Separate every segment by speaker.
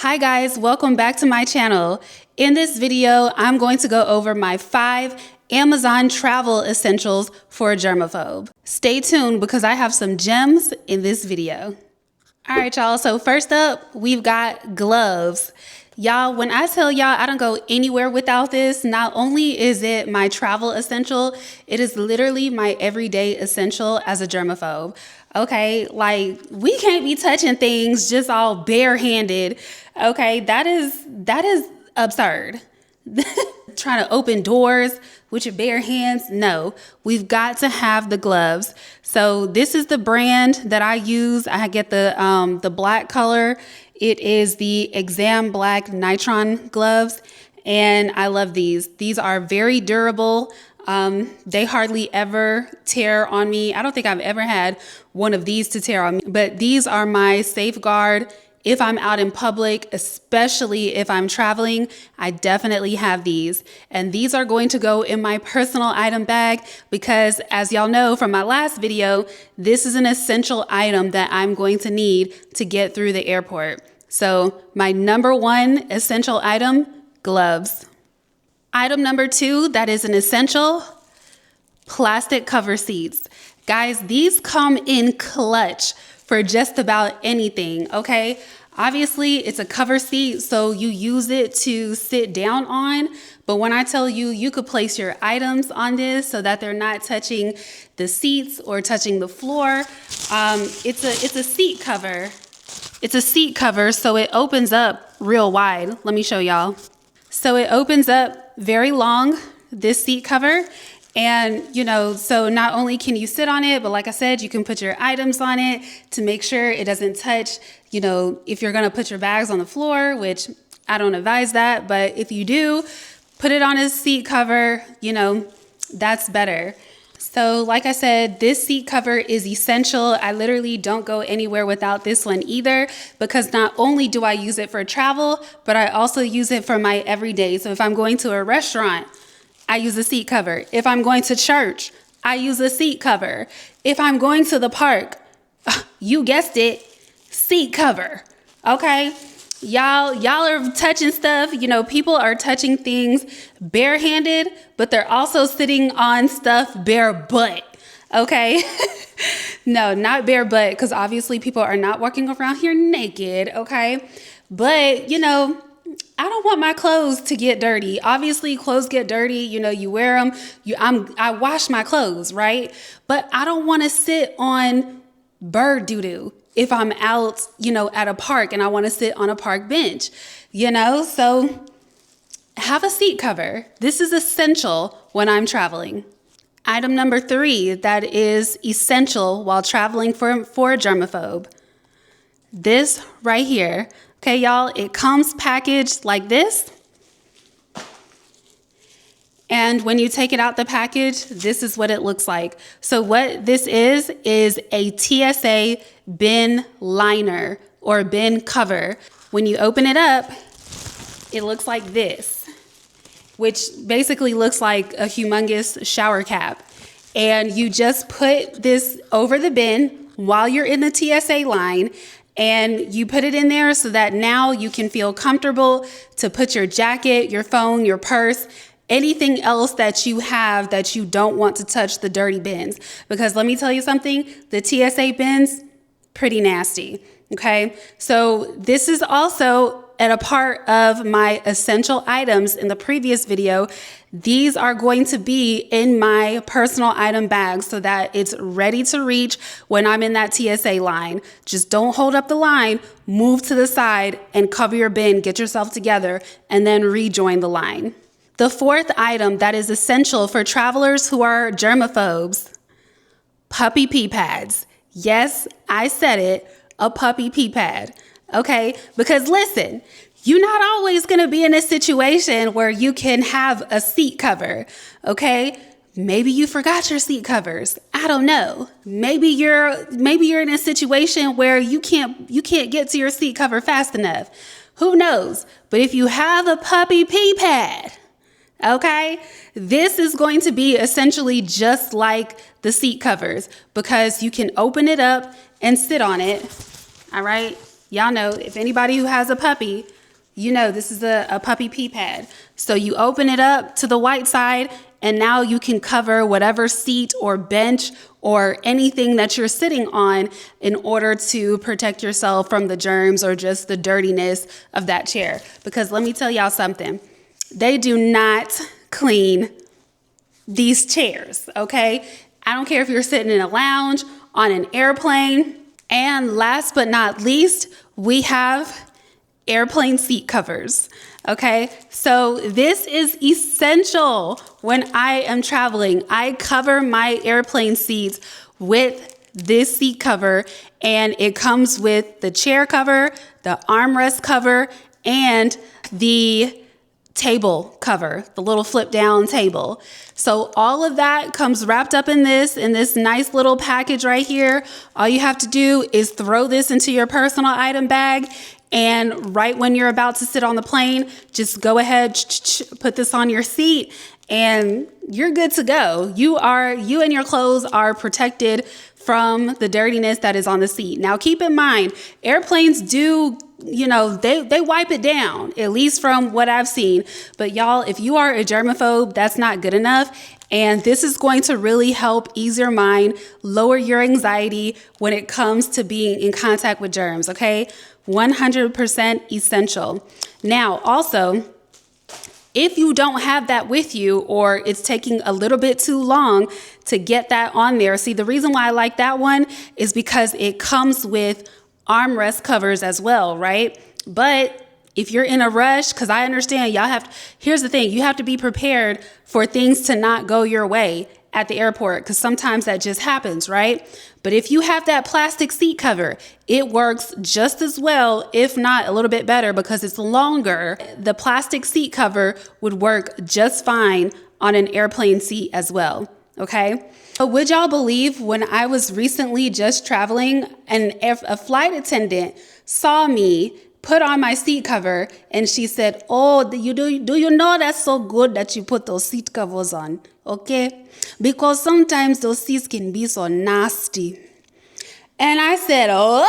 Speaker 1: Hi guys, welcome back to my channel. In this video, I'm going to go over my 5 Amazon travel essentials for a germaphobe. Stay tuned because I have some gems in this video. All right, y'all, so first up, we've got gloves. Y'all, when I tell y'all I don't go anywhere without this, not only is it my travel essential, it is literally my everyday essential as a germaphobe. Okay, like we can't be touching things just all barehanded. Okay, that is absurd. Trying to open doors with your bare hands. No, we've got to have the gloves. So this is the brand that I use. I get the black color. It is the Exam Black Nitron gloves, and I love these. These are very durable. They hardly ever tear on me. I don't think I've ever had one of these to tear on me, but these are my safeguard. If I'm out in public, especially if I'm traveling, I definitely have these. And these are going to go in my personal item bag because, as y'all know from my last video, this is an essential item that I'm going to need to get through the airport. So my number 1 essential item, gloves. Item number 2, that is an essential, plastic cover seats. Guys, these come in clutch for just about anything, okay? Obviously, it's a cover seat, so you use it to sit down on. But when I tell you, you could place your items on this so that they're not touching the seats or touching the floor. It's a seat cover. It's a seat cover, so it opens up real wide. Let me show y'all. So it opens up very long, this seat cover. And, you know, so not only can you sit on it, but like I said, you can put your items on it to make sure it doesn't touch, you know, if you're going to put your bags on the floor, which I don't advise that. But if you do, put it on a seat cover, you know, that's better. So like I said, this seat cover is essential. I literally don't go anywhere without this one either, because not only do I use it for travel, but I also use it for my everyday. So if I'm going to a restaurant, I use a seat cover. If I'm going to church, I use a seat cover. If I'm going to the park, you guessed it, seat cover. Okay? Y'all are touching stuff. You know, people are touching things barehanded, but they're also sitting on stuff bare butt. Okay? No, not bare butt, because obviously people are not walking around here naked. Okay? But, you know, I don't want my clothes to get dirty. Obviously, clothes get dirty. You know, you wear them. I wash my clothes, right? But I don't want to sit on bird doo-doo if I'm out, you know, at a park and I want to sit on a park bench, you know? So have a seat cover. This is essential when I'm traveling. Item number 3 that is essential while traveling for a germaphobe. This right here. Okay, y'all, it comes packaged like this. And when you take it out the package, this is what it looks like. So what this is a TSA bin liner or bin cover. When you open it up, it looks like this, which basically looks like a humongous shower cap. And you just put this over the bin while you're in the TSA line, and you put it in there so that now you can feel comfortable to put your jacket, your phone, your purse, anything else that you have that you don't want to touch the dirty bins. Because let me tell you something, the TSA bins, pretty nasty, okay? So this is also a part of my essential items in the previous video. These are going to be in my personal item bag so that it's ready to reach when I'm in that TSA line. Just don't hold up the line, move to the side and cover your bin, get yourself together, and then rejoin the line. The 4th item that is essential for travelers who are germaphobes, puppy pea pads. Yes, I said it, a puppy pea pad. Okay, because listen, you're not always going to be in a situation where you can have a seat cover. Okay, maybe you forgot your seat covers. I don't know. Maybe you're in a situation where you can't get to your seat cover fast enough. Who knows? But if you have a puppy pea pad, okay, this is going to be essentially just like the seat covers because you can open it up and sit on it. All right. Y'all know if anybody who has a puppy, You know, this is a puppy pee pad. So you open it up to the white side, and now you can cover whatever seat or bench or anything that you're sitting on in order to protect yourself from the germs or just the dirtiness of that chair. Because let me tell y'all something, they do not clean these chairs, okay? I don't care if you're sitting in a lounge, on an airplane. And last but not least, we have airplane seat covers. Okay, so this is essential when I am traveling. I cover my airplane seats with this seat cover, and it comes with the chair cover, the armrest cover, and the table cover, the little flip down table. So all of that comes wrapped up in this nice little package right here. All you have to do is throw this into your personal item bag, and right when you're about to sit on the plane, just go ahead, put this on your seat, and you're good to go. You and your clothes are protected from the dirtiness that is on the seat. Now, keep in mind, airplanes do, you know, they wipe it down, at least from what I've seen. But y'all, if you are a germaphobe, that's not good enough. And this is going to really help ease your mind, lower your anxiety when it comes to being in contact with germs, okay? 100% essential. Now, also, if you don't have that with you, or it's taking a little bit too long to get that on there, see, the reason why I like that one is because it comes with armrest covers as well, right? But if you're in a rush, because I understand here's the thing, you have to be prepared for things to not go your way at the airport, because sometimes that just happens, right? But if you have that plastic seat cover, it works just as well, if not a little bit better, because it's longer. The plastic seat cover would work just fine on an airplane seat as well, okay? But would y'all believe, when I was recently just traveling, and a flight attendant saw me put on my seat cover, and she said, "Oh, do you know that's so good that you put those seat covers on, okay? Because sometimes those seats can be so nasty." And I said, "Oh."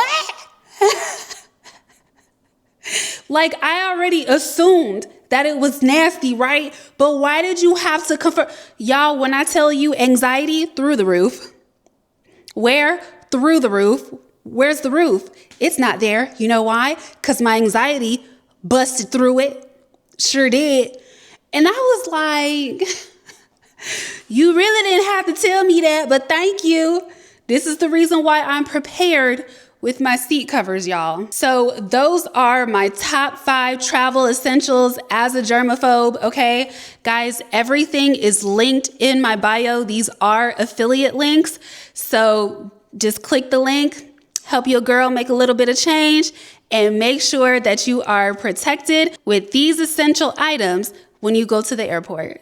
Speaker 1: Like, I already assumed that it was nasty, right? But why did you have to confirm? Y'all, when I tell you anxiety through the roof, where? Through the roof. Where's the roof? It's not there. You know why? Because my anxiety busted through it. Sure did. And I was like, you really didn't have to tell me that, but thank you. This is the reason why I'm prepared with my seat covers, y'all. So those are my top 5 travel essentials as a germaphobe, okay? Guys, everything is linked in my bio. These are affiliate links. So just click the link, help your girl make a little bit of change, and make sure that you are protected with these essential items when you go to the airport.